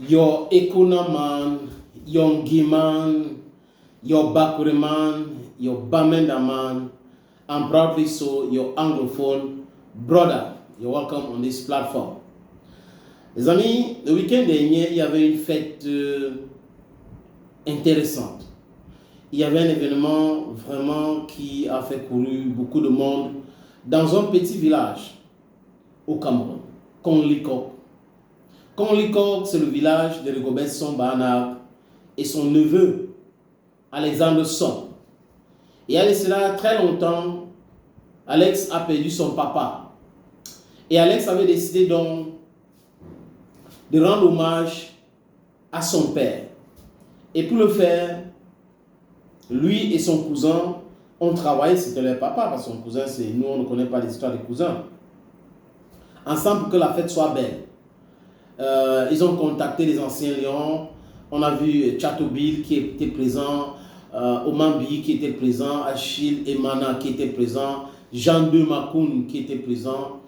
your Ekuna man, your Ngiman, your Bakure man, your Bamenda man, and proudly so, your Anglophone brother. You're welcome on this platform. Les amis, le week-end dernier, il y avait une fête intéressante. Il y avait un événement vraiment qui a fait courir beaucoup de monde dans un petit village au Cameroun, Konglikok. Konglikok, c'est le village de Rigobert Song-Banak et son neveu, Alexandre Song. Et il y a cela très longtemps, Alex a perdu son papa. Et Alex avait décidé donc de rendre hommage à son père. Et pour le faire, lui et son cousin ont travaillé, c'était leur papa, parce que son cousin, c'est nous, on ne connaît pas l'histoire des cousins, ensemble pour que la fête soit belle. Ils ont contacté les anciens lions. On a vu Chatobil qui était présent, Omambi qui était présent, Achille Emana qui était présent, Jean de Makoun qui était présent.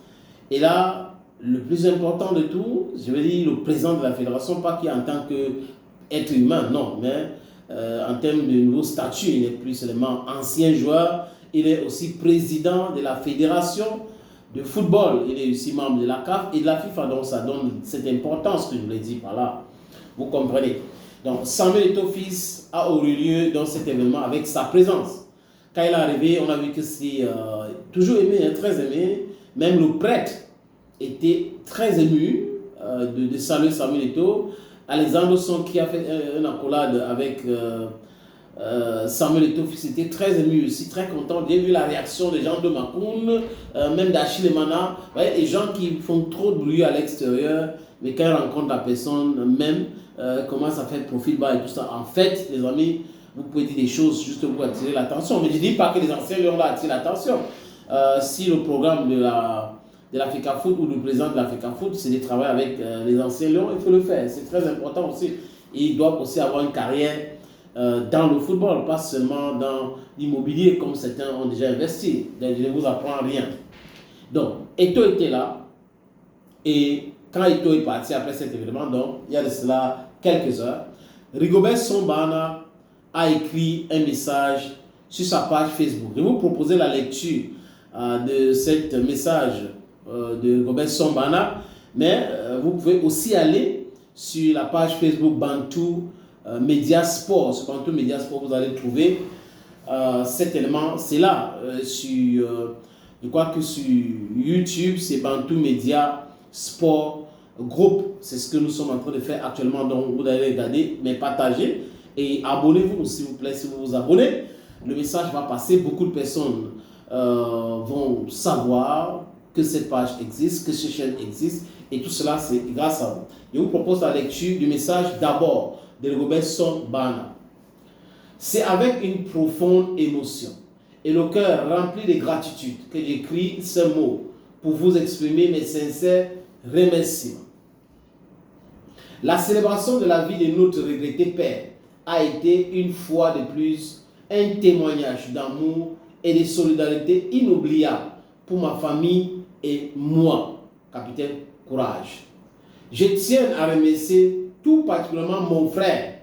Et là, le plus important de tout, je veux dire le président de la fédération, pas qui en tant qu'être humain, non, mais en termes de nouveau statut, il n'est plus seulement ancien joueur, il est aussi président de la fédération de football, il est aussi membre de la CAF et de la FIFA, donc ça donne cette importance que je vous l'ai dit par là, vous comprenez. Donc Samuel Eto'o-Fils a eu lieu dans cet événement avec sa présence. Quand il est arrivé, on a vu que c'est toujours aimé, hein, très aimé, même le prêtre était très ému de saluer Samuel Eto'o. Alexandre Song qui a fait une accolade avec Samuel Eto'o-Fils était très ému aussi, très content. J'ai vu la réaction des gens de Makoun, même d'Achille Emana, les gens qui font trop de bruit à l'extérieur, mais quand ils rencontrent la personne même, commencent à faire profil bas et tout ça. En fait, les amis, vous pouvez dire des choses juste pour attirer l'attention, mais je ne dis pas que les anciens lions là attirent l'attention. Si le programme de l'Africa Foot ou du président de l'Africa Foot, c'est de travailler avec les anciens lions, il faut le faire. C'est très important aussi. Ils doivent aussi avoir une carrière dans le football, pas seulement dans l'immobilier comme certains ont déjà investi. Je ne vous apprends rien. Donc, Eto'o était là et quand Eto'o est parti après cet événement, donc, il y a de cela quelques heures, Rigobert Song-Banak a écrit un message sur sa page Facebook. Je vais vous proposer la lecture de ce message de Rigobert Song-Banak, mais vous pouvez aussi aller sur la page Facebook Bantou Media Sport. Sur Bantou Media Sport, vous allez trouver cet élément. C'est là, je crois que sur YouTube, c'est Bantou Media Sport Group. C'est ce que nous sommes en train de faire actuellement. Donc, vous allez regarder, mais partagez et abonnez-vous, s'il vous plaît. Si vous vous abonnez, le message va passer. Beaucoup de personnes vont savoir que cette page existe, que cette chaîne existe, et tout cela, c'est grâce à vous. Je vous propose la lecture du message d'abord de Rigobert Song-Banak. C'est avec une profonde émotion et le cœur rempli de gratitude que j'écris ce mot pour vous exprimer mes sincères remerciements. La célébration de la vie de notre regretté père a été une fois de plus un témoignage d'amour et de solidarité inoubliable pour ma famille et moi, capitaine Courage. Je tiens à remercier tout particulièrement mon frère.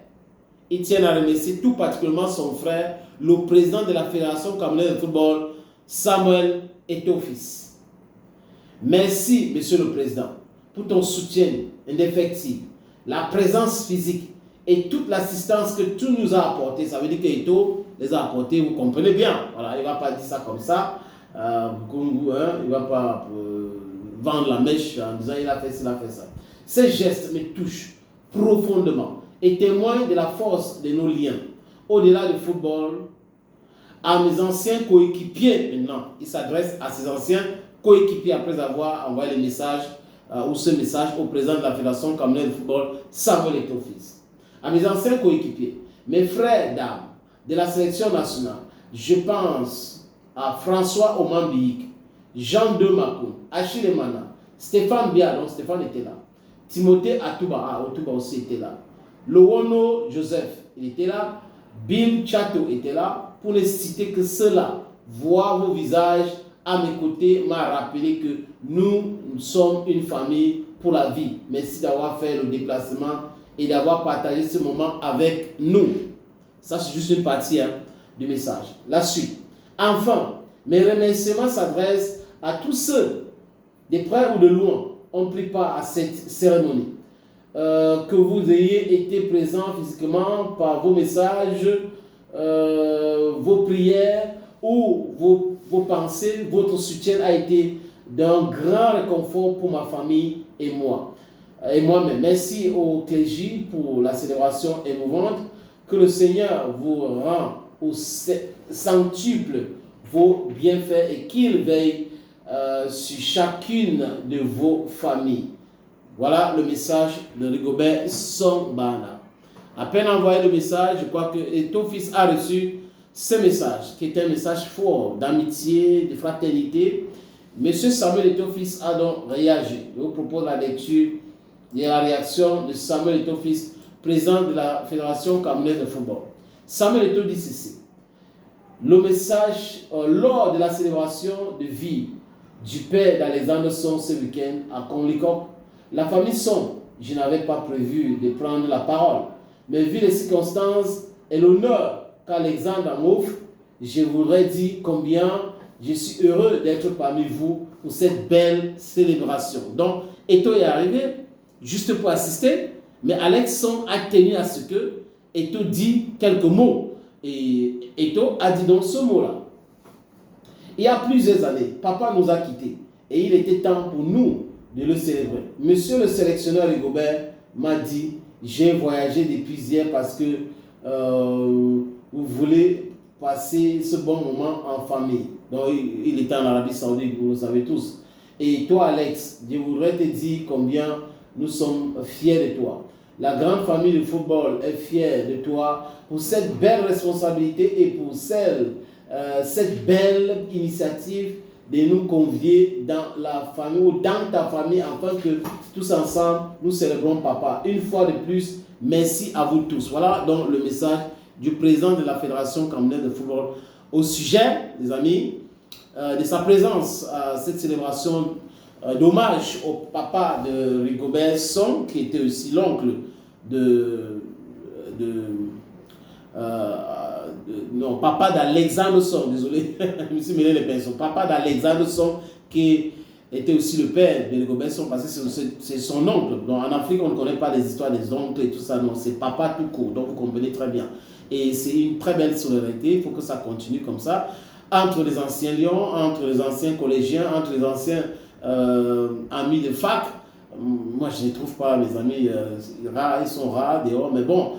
Il tient à remercier tout particulièrement son frère, le président de la Fédération camerounaise de football, Samuel Eto'o-Fils. Merci, monsieur le président, pour ton soutien indéfectible, la présence physique et toute l'assistance que tu nous as apporté. Ça veut dire que Eto'o les a apportés, vous comprenez bien. Voilà, il ne va pas dire ça comme ça. Il ne va pas vendre la mèche en disant il a fait ça, il a fait ça. Ces gestes me touchent profondément et témoignent de la force de nos liens. Au-delà du football, à mes anciens coéquipiers maintenant, il s'adresse à ses anciens coéquipiers après avoir envoyé le message ou ce message au président de la Fédération camerounaise de football, Samuel Eto'o-Fils. À mes anciens coéquipiers, mes frères d'âme de la sélection nationale, je pense à François Omambi, Jean de Makoun, Achille Emana, Stéphane Bia, donc Stéphane était là, Timothée Atouba, Atouba aussi était là, Lowono Joseph, il était là, Bill Chato était là, pour ne citer que cela. Voir vos visages à mes côtés m'a rappelé que nous sommes une famille pour la vie. Merci d'avoir fait le déplacement et d'avoir partagé ce moment avec nous. Ça, c'est juste une partie du message. La suite. Enfin, mes remerciements s'adressent à tous ceux, de près ou de loin, ont pris part à cette cérémonie. Que vous ayez été présents physiquement par vos messages, vos prières ou vos pensées, votre soutien a été d'un grand réconfort pour ma famille et moi. Et moi-même. Merci au clergé pour la célébration émouvante. Que le Seigneur vous rend au centuple vos bienfaits et qu'il veille sur chacune de vos familles. Voilà le message de Rigobert Song-Bana. À peine envoyé le message, je crois que Eto'o Fils a reçu ce message, qui est un message fort d'amitié, de fraternité. Monsieur Samuel Eto'o Fils a donc réagi. Je vous propose la lecture de la réaction de Samuel Eto'o Fils, président de la Fédération camerounaise de football. Samuel Eto'o dit ceci. Le message lors de la célébration de vie du père d'Alexandre Song ce week-end à Konlikok, la famille Song, je n'avais pas prévu de prendre la parole, mais vu les circonstances et l'honneur qu'Alexandre m'offre, je voudrais dire combien je suis heureux d'être parmi vous pour cette belle célébration. Donc, Eto'o est arrivé juste pour assister, mais Alex Song a tenu à ce que Eto'o dit quelques mots. Et Eto'o a dit donc ce mot-là. Il y a plusieurs années, papa nous a quittés et il était temps pour nous de le célébrer. Monsieur le sélectionneur Rigobert m'a dit, j'ai voyagé depuis hier parce que vous voulez passer ce bon moment en famille. Donc il était en Arabie Saoudite, vous le savez tous. Et toi Alex, je voudrais te dire combien nous sommes fiers de toi. La grande famille de football est fière de toi pour cette belle responsabilité et pour cette belle initiative de nous convier dans la famille ou dans ta famille afin que tous ensemble nous célébrons papa. Une fois de plus, merci à vous tous. Voilà donc le message du président de la Fédération camerounaise de football au sujet, les amis, de sa présence à cette célébration d'hommage au papa de Rigobert Song, qui était aussi l'oncle non, papa d'Alexandre Song, désolé, je me suis mêlé les pinceaux, papa d'Alexandre Song, qui était aussi le père de Rigobert Song, parce que c'est son oncle. Donc en Afrique, on ne connaît pas les histoires des oncles et tout ça, non, c'est papa tout court, donc vous comprenez très bien. Et c'est une très belle solidarité, il faut que ça continue comme ça, entre les anciens lions, entre les anciens collégiens, entre les anciens amis de fac. Moi, je ne trouve pas mes amis rares, ils sont rares dehors, mais bon,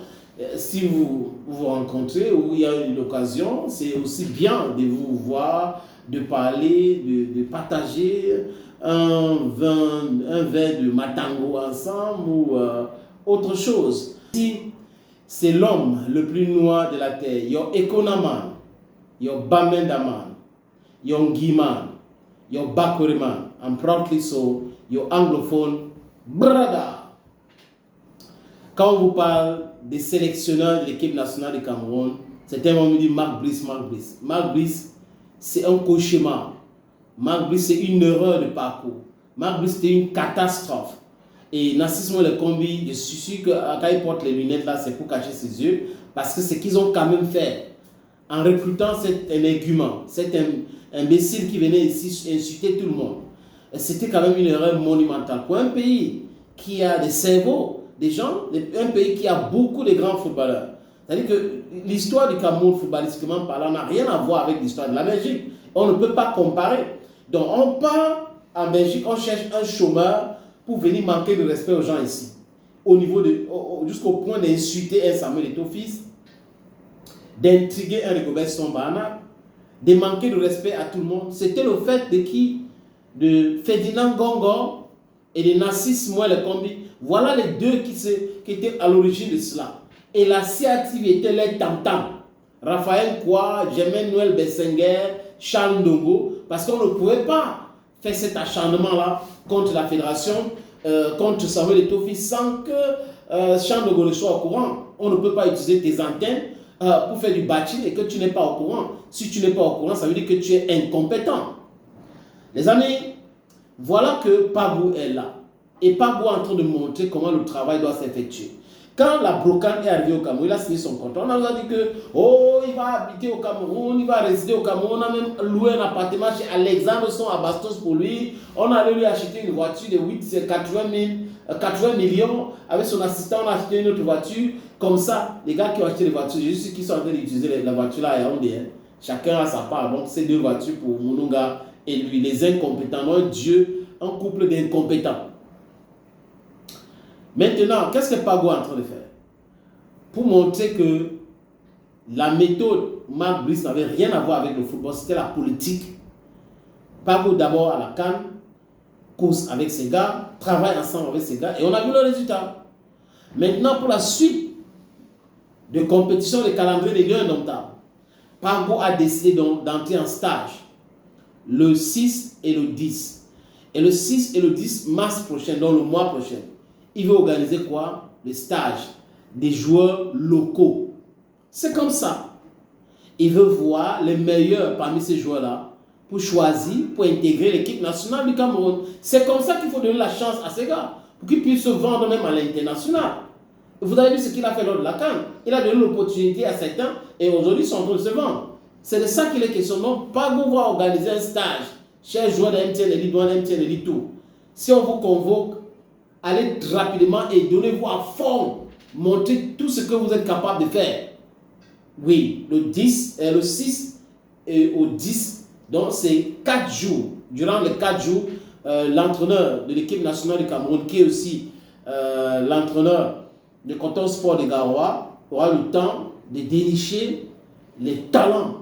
si vous vous rencontrez ou il y a une occasion, c'est aussi bien de vous voir, de parler, de partager un verre de matango ensemble ou autre chose. Si c'est l'homme le plus noir de la terre, il y a Ekonaman, il y a Bamendaman, il y a Ngiman, il y a Bakoriman, I'm proudly so, il y a anglophone, brother. Quand on vous parle des sélectionneurs de l'équipe nationale du Cameroun, certains vont me dire Marc Brice, Marc Brice. Marc Brice, c'est un cauchemar. Marc Brice, c'est une erreur de parcours. Marc Brice, c'était une catastrophe. Et Narcisse Molekombi, je suis sûr que quand il porte les lunettes là, c'est pour cacher ses yeux, parce que c'est qu'ils ont quand même fait, en recrutant cet énergument, cet imbécile qui venait ici insulter tout le monde. C'était quand même une erreur monumentale. Pour un pays qui a des cerveaux, des gens, un pays qui a beaucoup de grands footballeurs. C'est-à-dire que l'histoire du Cameroun, footballistiquement parlant, n'a rien à voir avec l'histoire de la Belgique. On ne peut pas comparer. Donc on part en Belgique, on cherche un chômeur pour venir manquer de respect aux gens ici. Jusqu'au point d'insulter un Samuel Eto'o Fils, d'intriguer un Rigobert Song-Bana, de manquer de respect à tout le monde. C'était le fait de qui? De Ferdinand Gongo et de Narcisse Molekombi. Voilà les deux qui étaient à l'origine de cela. Et la sciative était les tam-tam. Raphaël Kouar, Germain Noël Bessenger, Charles Ndongo, parce qu'on ne pouvait pas faire cet acharnement-là contre la fédération, contre Samuel Eto'o Fils, sans que Charles Ndongo ne soit au courant. On ne peut pas utiliser tes antennes pour faire du bâti et que tu n'es pas au courant. Si tu n'es pas au courant, ça veut dire que tu es incompétent. Les amis, voilà que Pabou est là. Et Pabou est en train de montrer comment le travail doit s'effectuer. Quand la brocante est arrivée au Cameroun, il a signé son contrat. On a dit que, oh, il va habiter au Cameroun, il va résider au Cameroun. On a même loué un appartement chez Alexandre Son à Bastos pour lui. On allait lui acheter une voiture de 80 millions. Avec son assistant, on a acheté une autre voiture. Comme ça, les gars qui ont acheté les voitures, j'ai juste ceux qui sont en train d'utiliser la voiture là à Yaoundé. Chacun a sa part. Donc, c'est 2 voitures pour Mounouga et lui. Les incompétents. Non, Dieu, un couple d'incompétents. Maintenant, qu'est-ce que Pago est en train de faire? Pour montrer que la méthode Marc Brice n'avait rien à voir avec le football, c'était la politique. Pago d'abord à la CAN, cause avec ses gars, travaille ensemble avec ses gars, et on a vu le résultat. Maintenant, pour la suite de compétition, le calendrier des Lions indomptables, Pago a décidé d'entrer en stage le 6 et le 10. Et le 6 et le 10 mars prochain, donc le mois prochain, il veut organiser quoi? Le stage des joueurs locaux. C'est comme ça. Il veut voir les meilleurs parmi ces joueurs-là pour choisir, pour intégrer l'équipe nationale du Cameroun. C'est comme ça qu'il faut donner la chance à ces gars, pour qu'ils puissent se vendre même à l'international. Vous avez vu ce qu'il a fait lors de la CAN. Il a donné l'opportunité à certains et aujourd'hui ils sont en train de se vendre. C'est de ça qu'il est question. Donc, Pago va organiser un stage. Chers joueurs de MTN Elite 1, MTN Elite 2. Si on vous convoque, allez rapidement et donnez-vous à fond. Montrez tout ce que vous êtes capable de faire. Oui, le 6 et au 10, donc c'est 4 jours. Durant les 4 jours, l'entraîneur de l'équipe nationale du Cameroun, qui est aussi l'entraîneur de Coton Sport de Garoua, aura le temps de dénicher les talents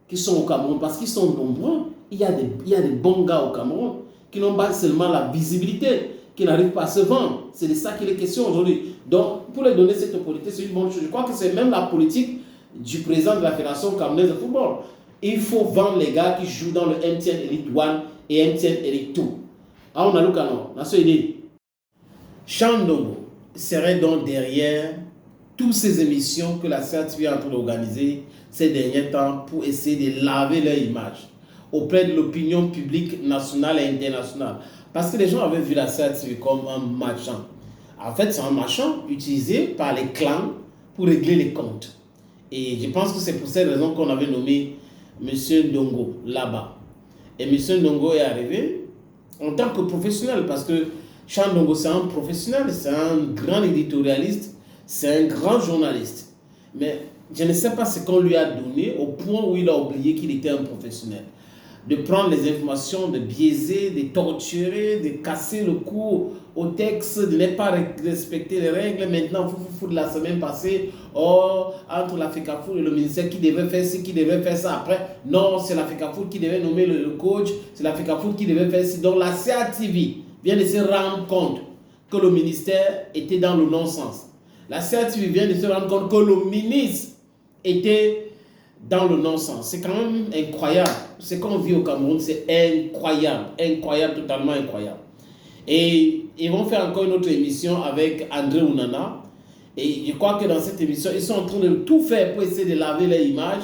qui sont au Cameroun, parce qu'ils sont nombreux. Il y a des bons gars au Cameroun qui n'ont pas seulement la visibilité, qui n'arrivent pas à se vendre. C'est de ça qu'il est question aujourd'hui. Donc, pour leur donner cette opportunité, c'est une bonne chose. Je crois que c'est même la politique du président de la Fédération camerounaise de football. Il faut vendre les gars qui jouent dans le MTN Elite 1 et MTN Elite 2. Ah, on a le canon. On a ce idée. Chandongo serait donc derrière toutes ces émissions que la CRTV est en train d'organiser ces derniers temps pour essayer de laver leur image auprès de l'opinion publique nationale et internationale. Parce que les gens avaient vu la CRTV comme un marchand. En fait, c'est un marchand utilisé par les clans pour régler les comptes. Et je pense que c'est pour cette raison qu'on avait nommé M. Ndongo là-bas. Et M. Ndongo est arrivé en tant que professionnel, parce que Charles Ndongo, c'est un professionnel, c'est un grand éditorialiste, c'est un grand journaliste. Mais je ne sais pas ce qu'on lui a donné au point où il a oublié qu'il était un professionnel. De prendre les informations, de biaiser, de torturer, de casser le cou au texte, de ne pas respecter les règles. Maintenant, vous de la semaine passée, entre la FECAFOOT et le ministère qui devait faire ci, qui devait faire ça. Après, non, c'est la FECAFOOT qui devait nommer le coach, c'est la FECAFOOT qui devait faire ci. Donc la CRTV vient de se rendre compte que le ministère était dans le non-sens. La CRTV vient de se rendre compte que le ministre était dans le non-sens. C'est quand même incroyable. Ce qu'on vit au Cameroun, c'est incroyable. Incroyable, totalement incroyable. Et ils vont faire encore une autre émission avec André Ounana. Et je crois que dans cette émission, ils sont en train de tout faire pour essayer de laver leur image.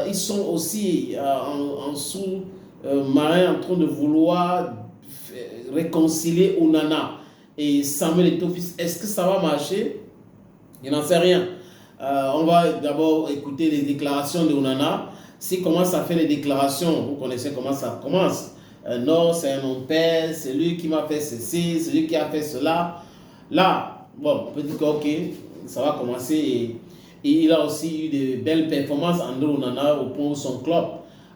Ils sont aussi en sous-marin en train de vouloir réconcilier Ounana et Samuel Eto'o-Fils. Est-ce que ça va marcher? Je n'en sais rien. On va d'abord écouter les déclarations de Ounana. S'il commence à faire les déclarations, vous connaissez comment ça commence. Non, c'est un non-père, c'est lui qui m'a fait ceci, c'est lui qui a fait cela. Là, bon, peut-être que ok, ça va commencer. Et il a aussi eu de belles performances, André Ounana, au point où son club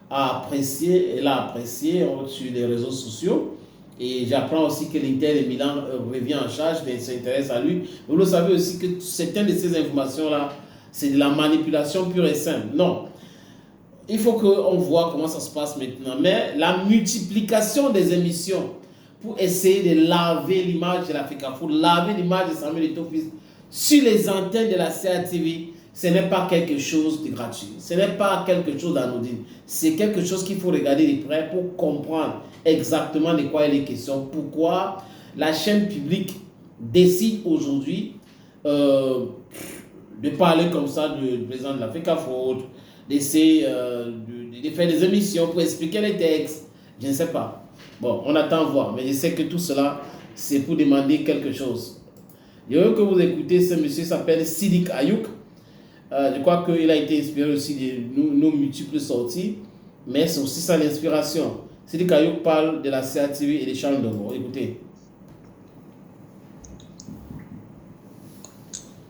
a apprécié, elle a apprécié sur les réseaux sociaux. Et j'apprends aussi que l'Inter de Milan revient en charge, mais s'intéresse à lui. Vous le savez aussi que certaines de ces informations-là, c'est de la manipulation pure et simple. Non. Il faut qu'on voit comment ça se passe maintenant. Mais la multiplication des émissions pour essayer de laver l'image de la FECAFOOT, laver l'image de Samuel Eto'o-Fils sur les antennes de la CRTV, ce n'est pas quelque chose de gratuit. Ce n'est pas quelque chose d'anodin. C'est quelque chose qu'il faut regarder de près pour comprendre exactement de quoi il est question. Pourquoi la chaîne publique décide aujourd'hui de parler comme ça du président de la FECAFOOT, d'essayer de faire des émissions pour expliquer les textes. Je ne sais pas. Bon, on attend voir. Mais je sais que tout cela, c'est pour demander quelque chose. Je veux que vous écoutez, ce monsieur s'appelle Sidik Ayuk. Je crois qu'il a été inspiré aussi de nos multiples sorties, mais c'est aussi ça l'inspiration. Sidik Ayuk parle de la CRTV et des Charles Ndongo. Écoutez.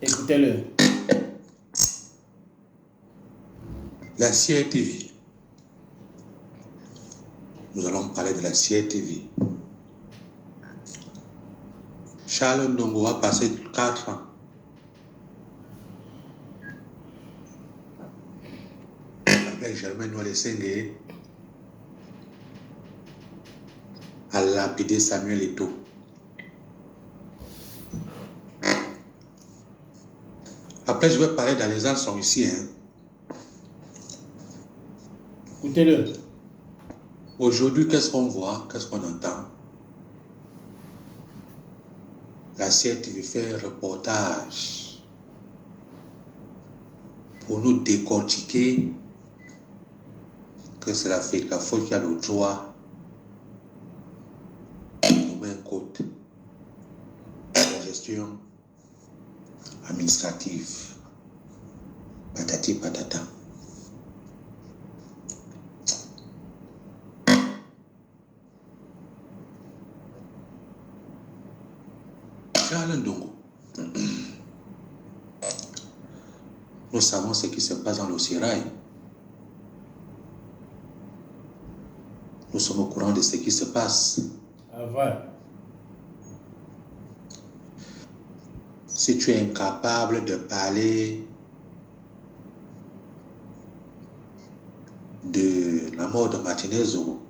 Écoutez-le. La CRTV. Nous allons parler de la CRTV. Charles Ndongo a passé 4 ans avec Germain Noël à lapider Samuel Eto'o. Après, je vais parler dans les gens sont ici. Écoutez-le. Aujourd'hui, qu'est-ce qu'on voit? Qu'est-ce qu'on entend? La CRTV fait un reportage pour nous décortiquer que c'est la faute qui a le droit de nommer un code de gestion administrative. Patati patata. Charles Ndongo. Nous savons ce qui se passe dans le Sérail. Nous sommes au courant de ce qui se passe. Ah, ouais. Si tu es incapable de parler de la mort de Martinez Zogo,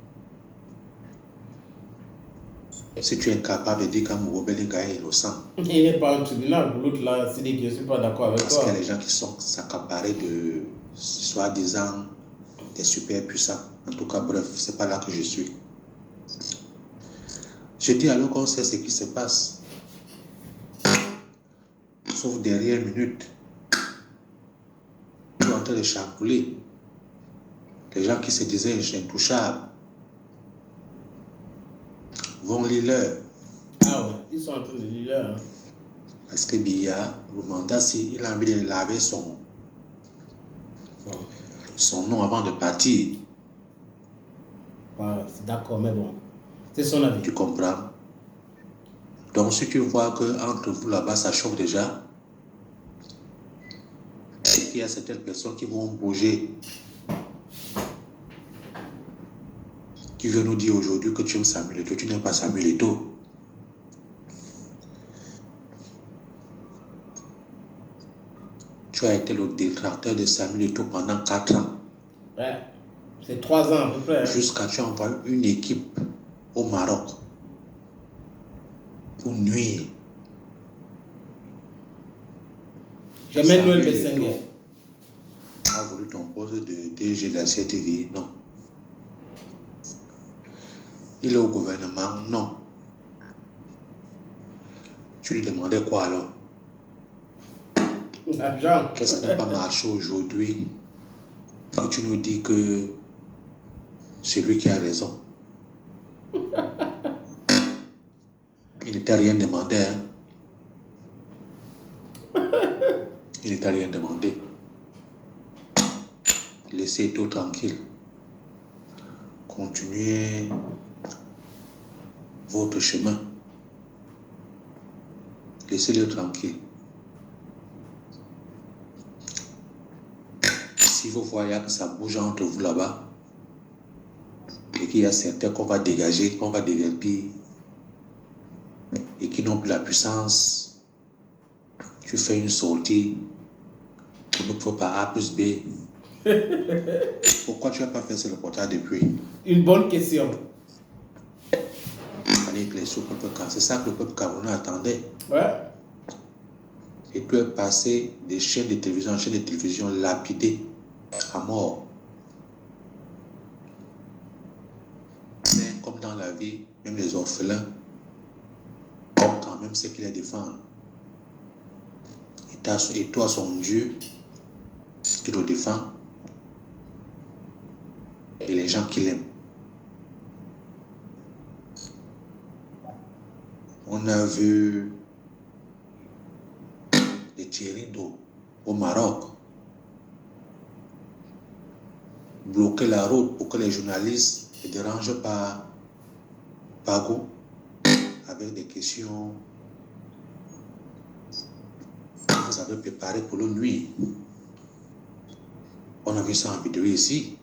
si tu es incapable de dire qu'Amouro Belinga est innocent, Il n'est pas en tribunal pour l'autre là, c'est dit que je ne suis pas d'accord avec parce toi. qu'il y a les gens qui sont s'accaparés de soi-disant des super puissants. En tout cas, bref, c'est pas là que je suis. Je dis alors qu'on sait ce qui se passe. Sauf derrière une minute, tu es en train de chambouler. Les gens qui se disaient intouchables vont lire l'heure. Ah ouais, ils sont en train de lire là. Parce que Biya, le mandat, il a envie de laver son nom avant de partir. Ah, d'accord, mais bon, c'est son avis. Tu comprends? Donc, si tu vois qu'entre vous là-bas, ça chauffe déjà, et qu'il y a certaines personnes qui vont bouger, qui veulent nous dire aujourd'hui que tu aimes Samuel Eto'o, tu n'aimes pas Samuel Eto'o. Tu as été le détracteur de Samuel Eto'o pendant 4 ans. Ouais, c'est 3 ans à peu près. Hein. Jusqu'à tu envoies une équipe au Maroc pour nuire. Jamais Noël Bessengue a voulu ton poste de DG de la CRTV? Non. Il est au gouvernement? Non. Tu lui demandais quoi alors? L'argent. Qu'est-ce qui n'a pas marché aujourd'hui? Et tu nous dis que c'est lui qui a raison. Il ne t'a rien demandé. Il ne t'a rien demandé. Laissez tout tranquille. Continuez votre chemin. Laissez-le tranquille. Si vous voyez que ça bouge entre vous là-bas, et qu'il y a certains qu'on va dégager, qu'on va déverpir, et qui n'ont plus la puissance, tu fais une sortie pour nous préparer A plus B. Pourquoi tu n'as pas fait ce reportage depuis? Une bonne question. C'est ça que le peuple camerounais attendait. Ouais. Et tu es passé des chaînes de télévision en chaînes de télévision lapidées à mort. Mais comme dans la vie, même les orphelins ont quand même ce qui les défendent. Et toi, son Dieu, qui le défend, et les gens qui l'aiment. On a vu Tchérindo au Maroc, bloquer la route pour que les journalistes ne dérangent pas Pago avec des questions que vous avez préparées pour le nuit. On a vu ça en vidéo ici.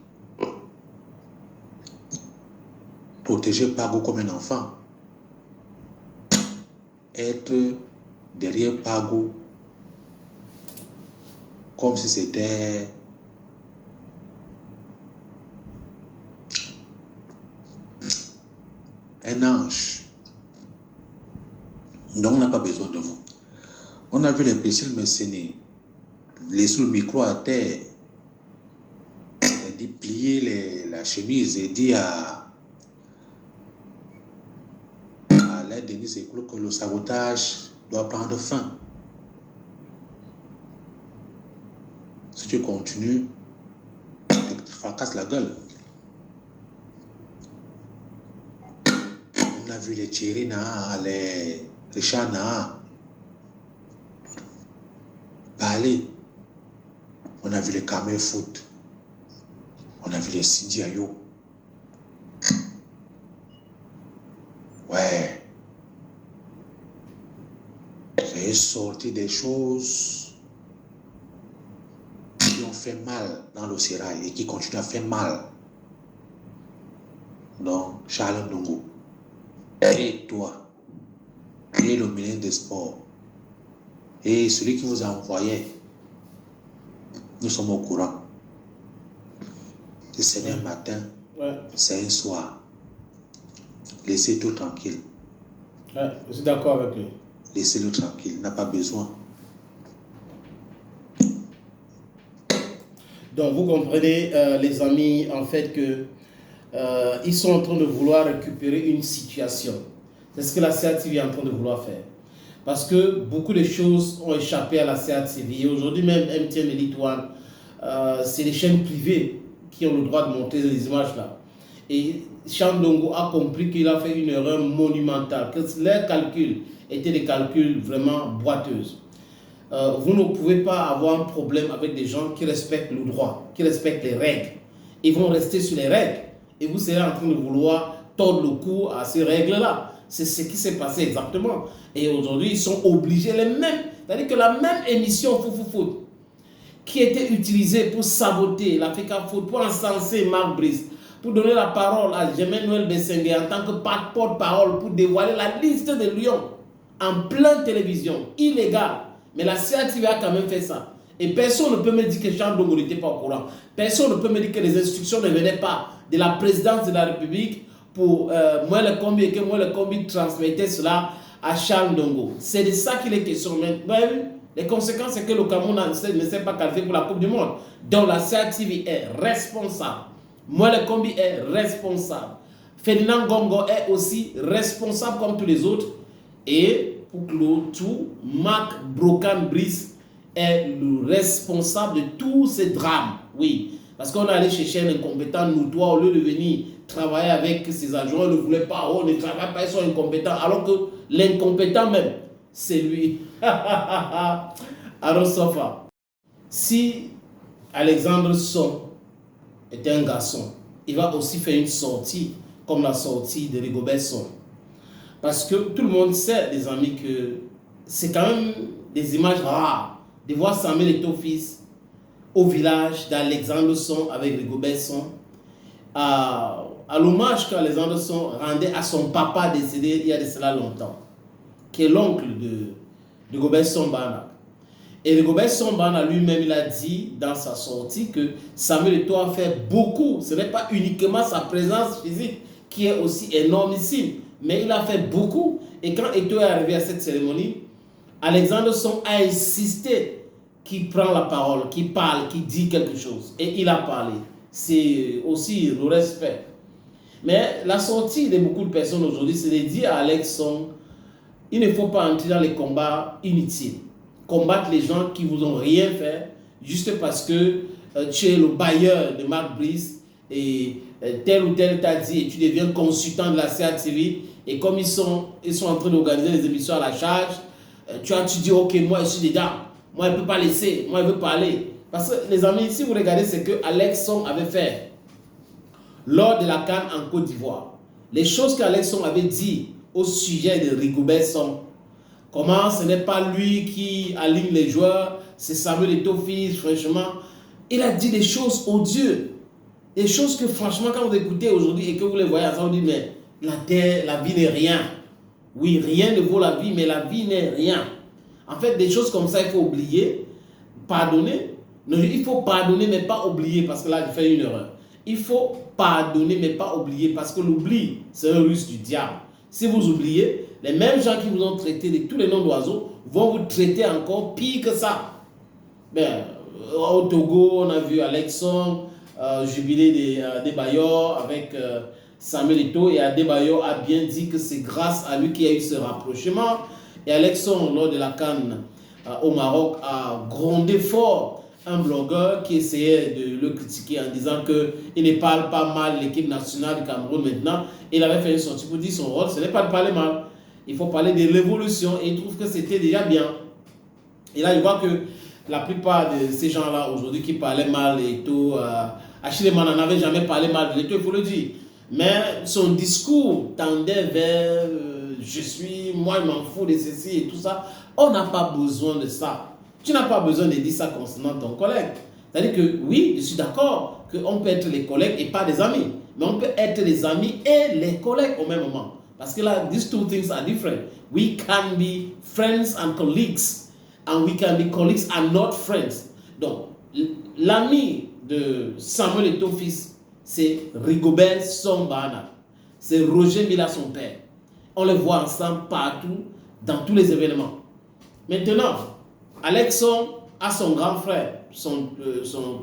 Protéger Pago comme un enfant. Être derrière Pago comme si c'était un ange. Donc on n'a pas besoin de vous. On a vu les imbéciles mercenaires laisser le micro à terre, dit plier la chemise et dire à l'aide de Denis Ekolo que le sabotage doit prendre fin. Si tu continues, tu te fracasses la gueule. On a vu les Thierry Naa, les Richard Naa parler. On a vu les Kamel Foot. On a vu les Sidi Ayo. Ouais. C'est sorti des choses qui ont fait mal dans le sérail et qui continuent à faire mal. Donc, Charles Ndongo, et toi, et le ministre des Sports, et celui qui vous a envoyé, nous sommes au courant. C'est un matin, c'est un soir. Laissez tout tranquille. Ouais, je suis d'accord avec lui. Laissez-le tranquille, il n'a pas besoin. Donc vous comprenez, les amis, en fait que ils sont en train de vouloir récupérer une situation. C'est ce que la CATV est en train de vouloir faire. Parce que beaucoup de choses ont échappé à la CATV. Et aujourd'hui même, MTN et Litoine, c'est les chaînes privées qui ont le droit de montrer les images là. Et Charles Ndongo a compris qu'il a fait une erreur monumentale, que leurs calculs étaient des calculs vraiment boiteuses. Vous ne pouvez pas avoir un problème avec des gens qui respectent le droit, qui respectent les règles. Ils vont rester sur les règles. Et vous serez en train de vouloir tordre le cou à ces règles-là. C'est ce qui s'est passé exactement. Et aujourd'hui, ils sont obligés, les mêmes, c'est-à-dire que la même émission Foot qui était utilisée pour saboter l'Africa Foot, pour encenser Marc Brice, pour donner la parole à Germain Noël Bessengue en tant que porte-parole, pour dévoiler la liste de Lyon en pleine télévision, illégal. Mais la CATV a quand même fait ça. Et personne ne peut me dire que Charles Ndongo n'était pas au courant. Personne ne peut me dire que les instructions ne venaient pas de la présidence de la République pour moi le combi et que moi le combi transmettait cela à Charles Ndongo. C'est de ça qu'il est question. Mais les conséquences, c'est que le Cameroun ne s'est pas qualifié pour la Coupe du Monde. Donc la CATV est responsable. Moi le combi est responsable. Ferdinand Gongo est aussi responsable comme tous les autres. Et pour clore tout, Marc Brocan Brice est le responsable de tous ces drames. Oui, parce qu'on est allé chercher un incompétent notoire au lieu de venir travailler avec ses adjoints. On ne voulait pas, on ne travaille pas, ils sont incompétents. Alors que l'incompétent même, c'est lui. Alors, Sofa, si Alexandre Son était un garçon, il va aussi faire une sortie comme la sortie de Rigobert Son. Parce que tout le monde sait, les amis, que c'est quand même des images rares de voir Samuel Eto'o-Fils au village d'Alexandre Son avec Rigobert Son, à l'hommage qu'Alexandre Son rendait à son papa décédé il y a de cela longtemps, qui est l'oncle de Rigobert Son Bana. Et Rigobert Son Bana lui-même, il a dit dans sa sortie que Samuel Eto'o a fait beaucoup. Ce n'est pas uniquement sa présence physique qui est aussi énormissime, mais il a fait beaucoup. Et quand Eto'o est arrivé à cette cérémonie, Alexandre Son a insisté qu'il prend la parole, qu'il parle, qu'il dit quelque chose. Et il a parlé. C'est aussi le respect. Mais la sortie de beaucoup de personnes aujourd'hui, c'est de dire à Alex Son, il ne faut pas entrer dans les combats inutiles. Combattre les gens qui ne vous ont rien fait, juste parce que tu es le bailleur de Marc Brice et tel ou tel t'a dit et tu deviens consultant de la CATV. Et comme ils sont en train d'organiser les émissions à la charge, tu dis ok, moi je suis dedans. Moi, elle ne peut pas laisser. Moi, elle veut parler. Parce que, les amis, si vous regardez ce que Alex Song avait fait lors de la CAN en Côte d'Ivoire, les choses qu'Alex Song avait dit au sujet de Rigobert Song, comment ce n'est pas lui qui aligne les joueurs, c'est Samuel Eto'o, franchement, il a dit des choses odieuses. Des choses que franchement, quand vous écoutez aujourd'hui et que vous les voyez ensemble, vous dites, mais la terre, la vie n'est rien. Oui, rien ne vaut la vie, mais la vie n'est rien. En fait, des choses comme ça, il faut oublier, pardonner. Non, il faut pardonner, mais pas oublier, parce que là, j'ai fait une erreur. Il faut pardonner, mais pas oublier, parce que l'oubli, c'est un ruse du diable. Si vous oubliez, les mêmes gens qui vous ont traité de tous les noms d'oiseaux vont vous traiter encore pire que ça. Ben, au Togo, on a vu Alex Song, jubilé des Bayor avec Samuel Eto'o, et Adebayor a bien dit que c'est grâce à lui qu'il y a eu ce rapprochement. Et Alex Song, lors de la CAN au Maroc, a grondé fort un blogueur qui essayait de le critiquer en disant qu'il ne parle pas mal l'équipe nationale du Cameroun maintenant. Il avait fait une sortie pour dire son rôle, ce n'est pas de parler mal. Il faut parler de l'évolution, et il trouve que c'était déjà bien. Et là, il voit que la plupart de ces gens-là aujourd'hui qui parlaient mal d'Eto'o, Achille Emana n'avait jamais parlé mal de l'Eto'o, il faut le dire. Mais son discours tendait vers moi je m'en fous de ceci et tout ça. On n'a pas besoin de ça. Tu n'as pas besoin de dire ça concernant ton collègue. C'est-à-dire que oui, je suis d'accord qu'on peut être les collègues et pas des amis. Mais on peut être les amis et les collègues au même moment. Parce que là, these two things are different. We can be friends and colleagues. And we can be colleagues and not friends. Donc, l'ami de Samuel Eto'o fils, c'est Rigobert Song Bahana. C'est Roger Mila, son père. On les voit ensemble partout, dans tous les événements. Maintenant, Alex Song a son grand frère, son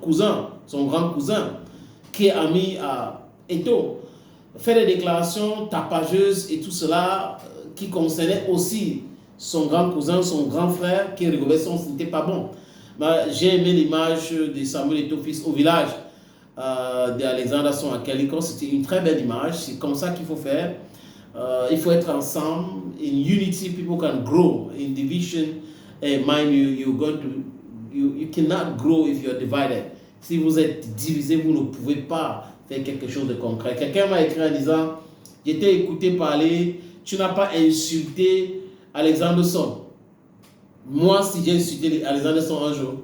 cousin, son grand cousin, qui est ami à Eto'o, fait des déclarations tapageuses et tout cela qui concernait aussi son grand cousin, son grand frère, qui est Rigobert Song, ce n'était pas bon. J'ai aimé l'image de Samuel Eto'o fils au village d'Alexander Song à Calicon. C'était une très belle image. C'est comme ça qu'il faut faire. Il faut être ensemble. In unity, people can grow. In division, mind you cannot grow if you are divided. Si vous êtes divisé, vous ne pouvez pas faire quelque chose de concret. Quelqu'un m'a écrit en disant, j'étais écouté parler, tu n'as pas insulté Alexander Song. Moi, si j'ai insulté Alexander Song un jour,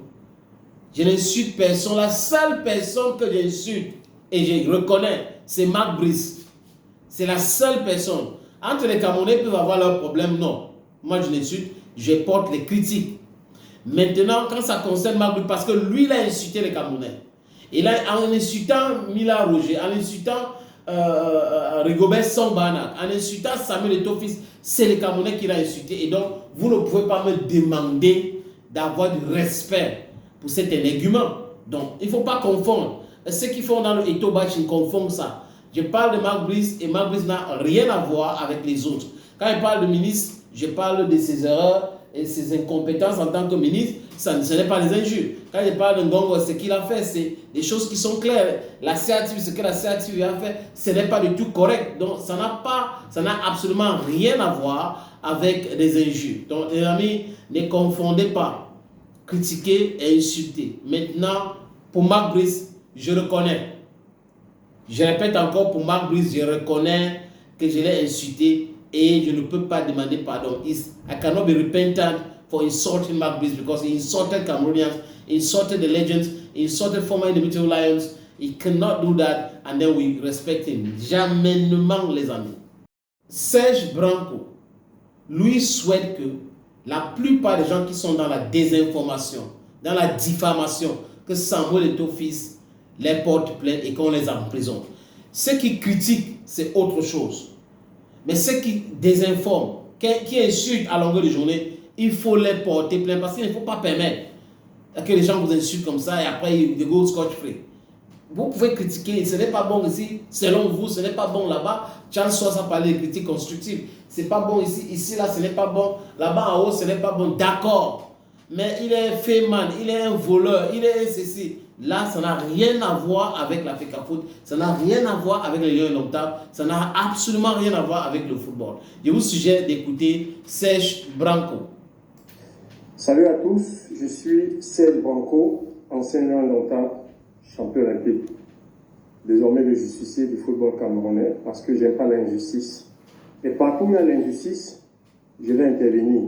je n'insulte personne. La seule personne que j'insulte, et je reconnais, c'est Marc Brice. C'est la seule personne. Entre les Camerounais peuvent avoir leurs problèmes, non. Moi, je l'insulte, je porte les critiques. Maintenant, quand ça concerne Marc Brice, parce que lui, il a insulté les Camerounais. Et là, en insultant Mila Roger, en insultant Rigobert Song Bahana, en insultant Samuel Eto'o fils, c'est les Camerounais qui l'ont insulté. Et donc, vous ne pouvez pas me demander d'avoir du respect pour cet énergument. Donc, il ne faut pas confondre. Ceux qui font dans le Eto'o bashing confondent ça. Je parle de Marc Brice et Marc Brice n'a rien à voir avec les autres. Quand il parle de ministre, je parle de ses erreurs et ses incompétences en tant que ministre. Ce n'est pas les injures. Quand il parle de Ngongo, ce qu'il a fait, c'est des choses qui sont claires. La CATV, ce que la CATV a fait, ce n'est pas du tout correct. Donc, ça n'a absolument rien à voir avec des injures. Donc, les amis, ne confondez pas critiquer et insulter. Maintenant, pour Marc Brice, je reconnais. Je répète encore, pour Marc Brice, je reconnais que je l'ai insulté et je ne peux pas demander pardon. I cannot be repentant for insulting Marc Brice because he insulted Cameroonians, insulted the legends, insulted former Indomitable Lions. He cannot do that and then we respect him. Jamais, les amis. Serge Branco, lui souhaite que la plupart des gens qui sont dans la désinformation, dans la diffamation, que Samuel Eto'o fils les porte plainte et qu'on les emprisonne. Ceux qui critiquent, c'est autre chose. Mais ceux qui désinforment, qui insultent à longueur de journée, il faut les porter plainte parce qu'il ne faut pas permettre que les gens vous insultent comme ça et après ils go scotch free. Vous pouvez critiquer, ce n'est pas bon ici, selon vous, ce n'est pas bon là-bas. Charles Soss a parlé de critiques constructives. Ce n'est pas bon ici, là, ce n'est pas bon. Là-bas en haut, ce n'est pas bon. D'accord. Mais il est un féman, il est un voleur, il est un ceci. Là, ça n'a rien à voir avec la FECAFOOT, ça n'a rien à voir avec les Lions indomptables, ça n'a absolument rien à voir avec le football. Je vous suggère d'écouter Serge Branco. Salut à tous, je suis Serge Branco, enseignant longtemps, champion olympique. Désormais le justicier du football camerounais parce que j'aime pas l'injustice. Et partout où il y a l'injustice, je vais intervenir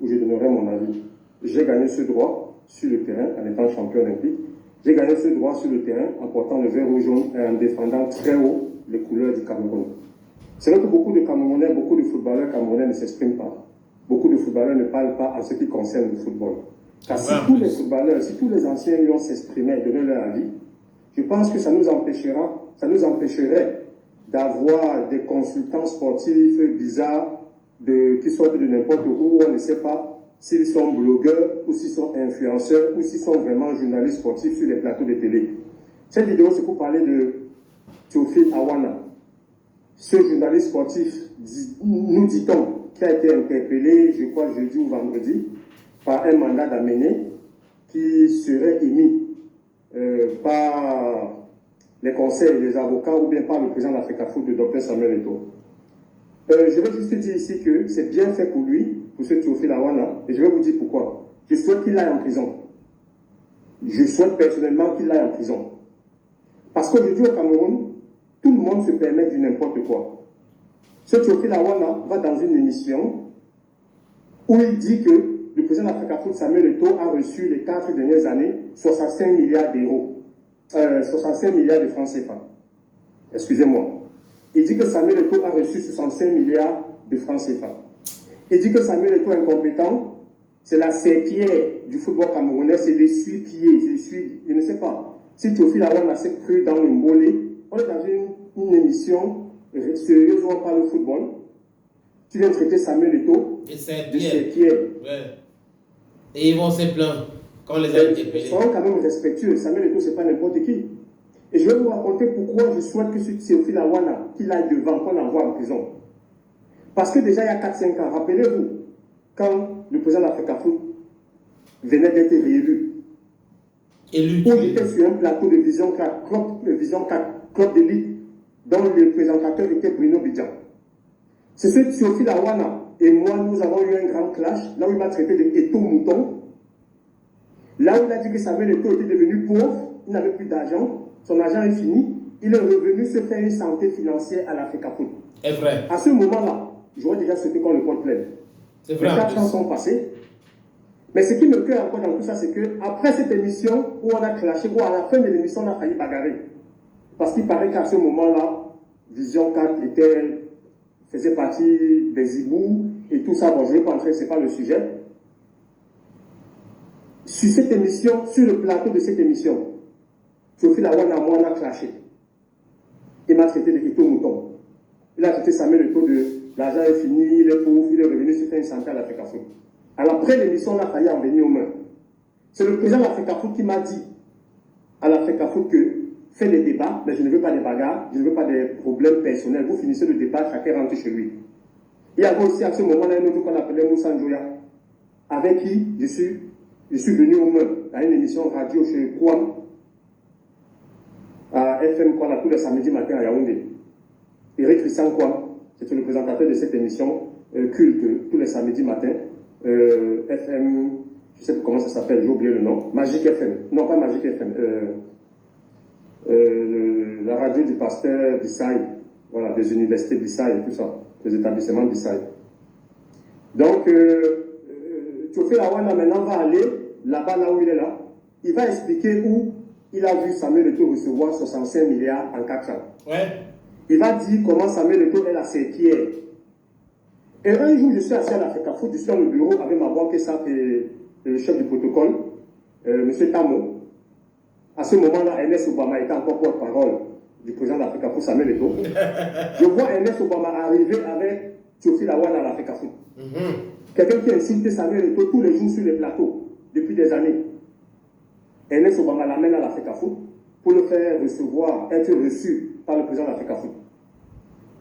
ou je donnerai mon avis. J'ai gagné ce droit sur le terrain en étant champion olympique. J'ai gagné ce droit sur le terrain en portant le vert, rouge, jaune et en défendant très haut les couleurs du Cameroun. C'est vrai que beaucoup de Camerounais, beaucoup de footballeurs camerounais ne s'expriment pas. Beaucoup de footballeurs ne parlent pas en ce qui concerne le football. Car si tous les footballeurs, si tous les anciens lions s'exprimaient et donnaient leur avis, je pense que ça nous empêcherait d'avoir des consultants sportifs bizarres qui sortent de n'importe où on ne sait pas s'ils sont blogueurs ou s'ils sont influenceurs ou s'ils sont vraiment journalistes sportifs sur les plateaux de télé. Cette vidéo, c'est pour parler de Théophile Awana. Ce journaliste sportif, nous dit-on, qui a été interpellé, je crois, jeudi ou vendredi, par un mandat d'amener qui serait émis par les conseils des avocats ou bien par le président de l'Africafoot, le Dr Samuel Eto'o. Je vais juste dire ici que c'est bien fait pour lui, pour ce Théophile Awana, et je vais vous dire pourquoi. Je souhaite qu'il aille en prison. Je souhaite personnellement qu'il aille en prison. Parce qu'aujourd'hui au Cameroun, tout le monde se permet du n'importe quoi. Ce Théophile Awana va dans une émission où il dit que le président de l'Africafoot, Samuel Eto'o, a reçu les 4 dernières années 65 milliards d'euros. 65 milliards de francs CFA. Excusez-moi. Il dit que Samuel Eto'o a reçu 65 milliards de francs CFA. Il dit que Samuel Eto'o est incompétent, c'est la serpillère du football camerounais, c'est l'essuie-pieds, je ne sais pas. Si Théophile Awana s'est cru dans le mollet, on est dans une émission sérieuse où on parle de football. Tu viens traiter Samuel Eto'o de serpillère. Ouais. Et ils vont se plaindre quand les a interpellés. Soyons quand même respectueux. Samuel Eto'o, c'est pas n'importe qui. Et je vais vous raconter pourquoi je souhaite que ce Théophile Awana, qu'il aille devant, qu'on l'envoie en prison. Parce que déjà, il y a 4-5 ans, rappelez-vous, quand le président de l'Africafoot venait d'être réélu, où il était sur un plateau de Vision 4, club d'élite, dont le présentateur était Bruno Bidjan. C'est ce Théophile Awana et moi, nous avons eu un grand clash, là où il m'a traité de Eto'o mouton, là où il a dit que Samuel Eto'o était devenu pauvre, il n'avait plus d'argent, son argent est fini, il est revenu se faire une santé financière à l'Africafoot. C'est vrai. À ce moment-là, j'aurais déjà souhaité qu'on le porte plainte. C'est vrai. Les 4 ans sont passés. Mais ce qui me plaît encore dans tout ça, c'est qu'après cette émission où on a clashé, où à la fin de l'émission, on a failli bagarrer. Parce qu'il paraît qu'à ce moment-là, Vision 4 faisait partie des hiboux et tout ça. Bon, je ne vais pas entrer, ce n'est pas le sujet. Sur cette émission, sur le plateau de cette émission, Théophile Awana, moi, on a clashé. Il m'a traité de Eto'o mouton. Il a traité Samuel Eto'o de l'argent est fini, il est pauvre, il est revenu se faire une santé à l'Africafoot. Alors après l'émission, on a failli en venir aux mains. C'est le président de l'Africafoot qui m'a dit à l'Africafoot que fais des débats, mais je ne veux pas des bagarres, je ne veux pas des problèmes personnels. Vous finissez le débat, chacun rentre chez lui. Il y avait aussi à ce moment-là un autre qu'on appelait Moussa Njoya, avec qui je suis venu aux mains à une émission radio chez Kouam, à FM Kouam, tous les samedis matins à Yaoundé. Eric Christian Kouam, c'était le présentateur de cette émission culte tous les samedis matins. FM, je ne sais pas comment ça s'appelle, j'ai oublié le nom. Magic FM. Non, pas Magic FM. La radio du pasteur Bissaï, voilà, des universités Bissaï et tout ça, des établissements Bissaï. Donc, Théophile Awana maintenant va aller là-bas, là où il est là. Il va expliquer où il a vu Samuel Eto'o recevoir 65 milliards en 4 ans. Ouais. Il va dire comment Samuel Eto'o est la serpillère. Et un jour, je suis assis à l'Africafoot, je suis dans le bureau avec ma banque et le chef du protocole, M. Tamo. À ce moment-là, Ernest Obama était encore porte-parole du président de l'Africafoot, Samuel Eto'o. Je vois Ernest Obama arriver avec Théophile Awana à l'Africafoot. Quelqu'un qui insulte Samuel Eto'o tous les jours sur les plateaux, depuis des années. Ernest Obama l'amène à l'Africafoot pour le faire recevoir, être reçu par le président de l'Africafoot.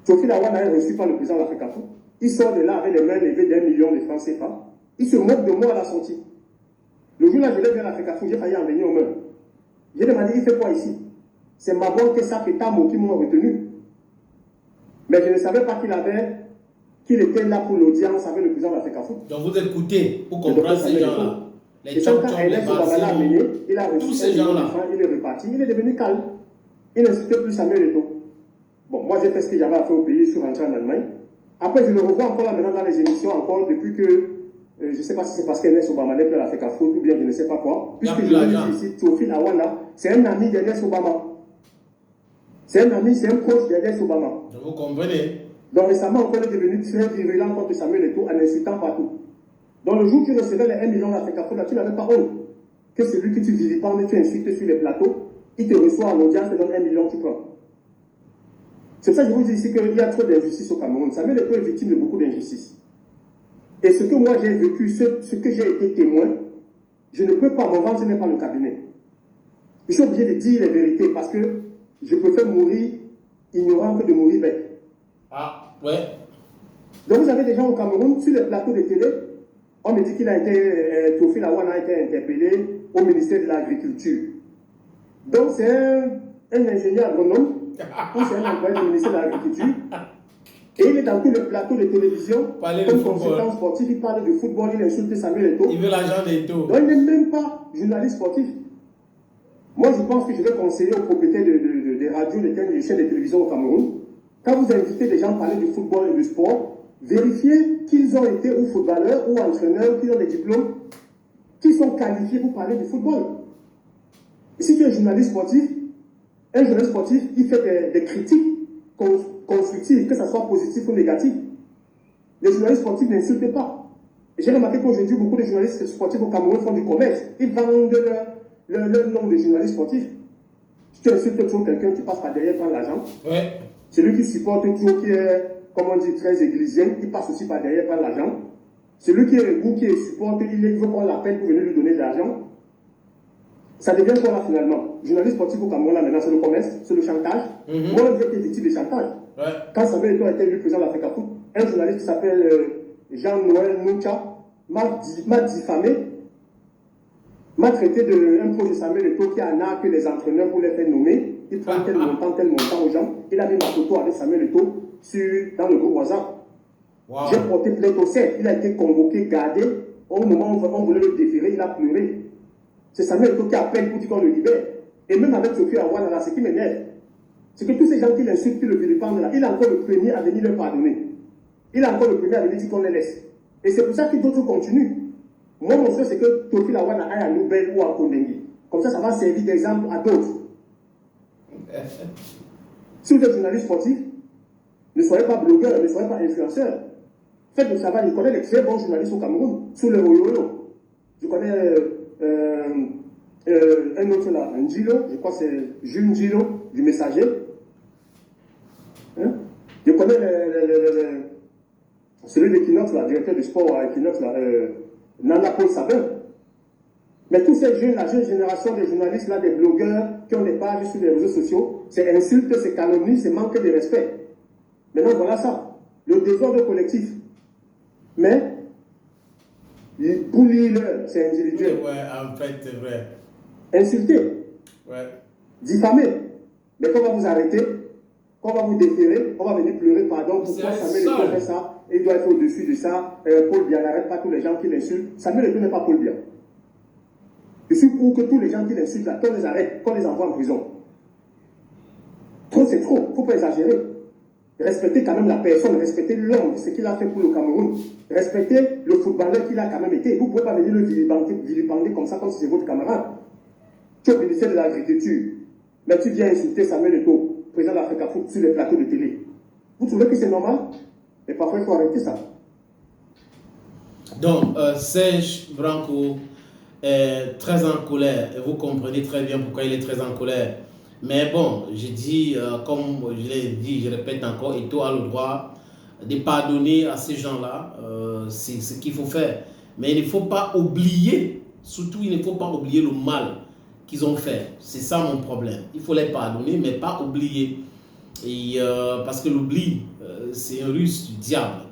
Théophile Awana est reçu par le président de l'Africafoot. Il sort de là avec les mains levées d'1 million de francs CFA. Il se moque de moi à la sortie. Le jour-là, je l'ai vu à l'Africafoot, j'ai failli en venir aux mains. J'ai demandé, il fait quoi ici? C'est ma banque et Tamo qui m'ont retenu. Mais je ne savais pas qu'il était là pour l'audience avec le président de l'Africafoot. Donc vous écoutez pour comprendre ces gens-là. Les Et quand Tchom-Tchom, les Ernest Obama l'a amené, il a reçu tous ces gens-là. il est reparti, il est devenu calme. Il n'insultait plus Samuel Eto'o. Bon, moi j'ai fait ce que j'avais à faire au pays, je suis rentré en Allemagne. Après, je le revois encore là maintenant dans les émissions, encore depuis que, je ne sais pas si c'est parce qu'Ernest Obama n'est plus à la FECAFOOT ou bien je ne sais pas quoi. Puisque je le dis ici, Théophile Awanda, c'est un ami d'Ernest Obama. C'est un ami, c'est un coach d'Ernest Obama. Vous comprenez? Donc récemment, encore, il est devenu très virulent contre Samuel Eto'o en insultant partout. Donc le jour où tu recevais les 1 million de la FECAFOOT, là, tu n'avais pas honte que celui que tu vilipends, tu insultes sur les plateaux, il te reçoit en audience, te donne 1 million, tu prends. C'est pour ça que je vous dis ici qu'il y a trop d'injustice au Cameroun. Samuel Eto'o est victime de beaucoup d'injustices. Et ce que moi j'ai vécu, ce que j'ai été témoin, je ne peux pas, mon ventre n'est pas le cabinet. Je suis obligé de dire les vérités parce que je préfère mourir ignorant que de mourir bête. Ah, ouais. Donc vous avez des gens au Cameroun, sur les plateaux de télé, on me dit qu'il a été, Théophile Awanda a été interpellé au ministère de l'Agriculture. Donc c'est un ingénieur agronome, ou c'est un employé du ministère de l'Agriculture, et il est dans tous les plateaux de télévision, comme consultant sportif, il parle de football, il insulte Samuel Eto'o. Il veut l'argent d'Eto'o. Donc il n'est même pas journaliste sportif. Moi je pense que je vais conseiller aux propriétaires des radios, des chaînes de télévision au Cameroun, quand vous invitez des gens à parler du football et du sport, vérifiez qu'ils ont été ou footballeurs ou entraîneurs, qu'ils ont des diplômes, qui sont qualifiés pour parler du football. Et si tu es un journaliste sportif, il fait des critiques constructives, que ce soit positif ou négatif. Les journalistes sportifs n'insultent pas. Et j'ai remarqué qu'aujourd'hui, beaucoup de journalistes sportifs au Cameroun font du commerce. Ils vendent leur nom de journaliste sportif. Si tu insultes trop quelqu'un, tu passes par derrière prendre l'argent. Ouais. Celui qui supporte trop, qui est, comme on dit, très églisien, il passe aussi par derrière prendre l'argent. Celui qui est goût, qui est supporte, il veut prendre la peine pour venir lui donner de l'argent. Ça devient quoi là finalement? Journaliste sportif au Cameroun, là maintenant, c'est le commerce, c'est le chantage. Moi, j'ai été victime de chantage. Ouais. Quand Samuel Eto'o était élu président de la FECAFOOT, un journaliste qui s'appelle Jean-Noël Moucha m'a diffamé, m'a traité d'un projet Samuel Eto'o qui arnaque les entraîneurs pour les faire nommer. Il prend tel montant aux gens. Il a mis ma photo avec Samuel Eto'o dans le groupe WhatsApp. Wow. J'ai porté plainte au CERF. Il a été convoqué, gardé. Au moment où on voulait le déférer, il a pleuré. C'est Samuel Eto'o qui appelle pour dire qu'on le libère. Et même avec Sophie Awanda, là, ce qui m'énerve, c'est que tous ces gens qui l'insultent, qui le vilipendent là, il est encore le premier à venir leur pardonner. Il est encore le premier à venir dire qu'on les laisse. Et c'est pour ça que d'autres continuent. Moi, mon souhait, c'est que Théophile Awanda aille à Nouvelle ou à Kondengui. Comme ça va servir d'exemple à d'autres. Si vous êtes journaliste sportif, ne soyez pas blogueur, ne soyez pas influenceur. Faites le travail. Je connais des très bons journalistes au Cameroun, sous le Oyoyo. Je connais un autre là, un Gilo, je crois que c'est Jules Gilo, du Messager. Hein? Je connais celui d'Equinox, directeur du sport à Equinox, Nana Paul Sabin. Mais tous ces jeunes, la jeune génération des journalistes, là, des blogueurs qui ont des pages sur les réseaux sociaux, c'est insulte, c'est calomnie, c'est manque de respect. Maintenant, voilà ça. Le désordre collectif. Mais, pour lui, c'est individuel. Ouais, en fait, c'est vrai. Insulter. Ouais. Diffamer. Mais quand on va vous arrêter, quand on va vous déférer, on va venir pleurer, pardon, pourquoi Samuel Eto'o fait ça, il doit être au-dessus de ça, Paul Biya n'arrête pas tous les gens qui l'insultent. Samuel Eto'o n'est pas Paul Biya. Je suis pour que tous les gens qui l'insultent, qu'on les arrête, qu'on les envoie en prison. Trop, c'est trop, il ne faut pas exagérer. Respectez quand même la personne, respectez l'homme, ce qu'il a fait pour le Cameroun. Respectez le footballeur qu'il a quand même été. Vous ne pouvez pas venir le vilipender comme ça, comme si c'est votre camarade. Tu es au ministère de l'Agriculture, mais tu viens insulter Samuel Eto'o, président de la FECAFOOT, sur les plateaux de télé. Vous trouvez que c'est normal? Et parfois, il faut arrêter ça. Donc, Serge Branco est très en colère. Et vous comprenez très bien pourquoi il est très en colère. Mais bon, je dis, comme je l'ai dit, je répète encore, Eto'o a le droit de pardonner à ces gens-là. C'est ce qu'il faut faire. Mais il ne faut pas oublier, surtout il ne faut pas oublier le mal qu'ils ont fait. C'est ça mon problème. Il faut les pardonner, mais pas oublier. Et, parce que l'oubli, c'est un ruse du diable.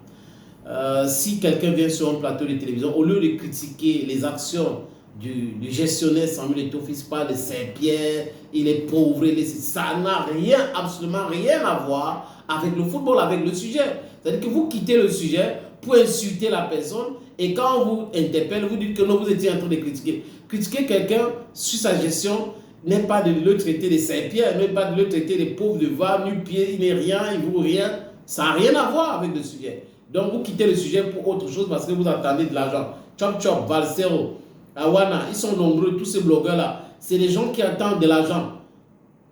Si quelqu'un vient sur un plateau de télévision, au lieu de critiquer les actions du gestionnaire Samuel Eto'o, fils pas de Saint-Pierre, il est pauvre, ça n'a absolument rien à voir avec le football, avec le sujet. C'est-à-dire que vous quittez le sujet pour insulter la personne. Et quand on vous interpelle, vous dites que non, vous étiez en train de critiquer. Critiquer quelqu'un sur sa gestion n'est pas de le traiter de Saint-Pierre, n'est pas de le traiter de pauvre, de va, nu-pied, il n'est rien, il ne vaut rien. Ça n'a rien à voir avec le sujet. Donc vous quittez le sujet pour autre chose parce que vous attendez de l'argent. Chop Chop, Valsero, Awana, ils sont nombreux, tous ces blogueurs-là. C'est des gens qui attendent de l'argent.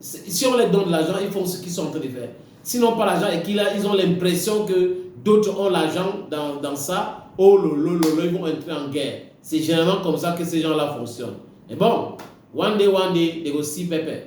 Si on leur donne de l'argent, ils font ce qu'ils sont en train de faire. Sinon, pas l'argent et qu'ils ont l'impression que d'autres ont l'argent dans ça. Oh lolo, ils vont entrer en guerre. C'est généralement comme ça que ces gens-là fonctionnent. Et bon, one day, they will see Pepe.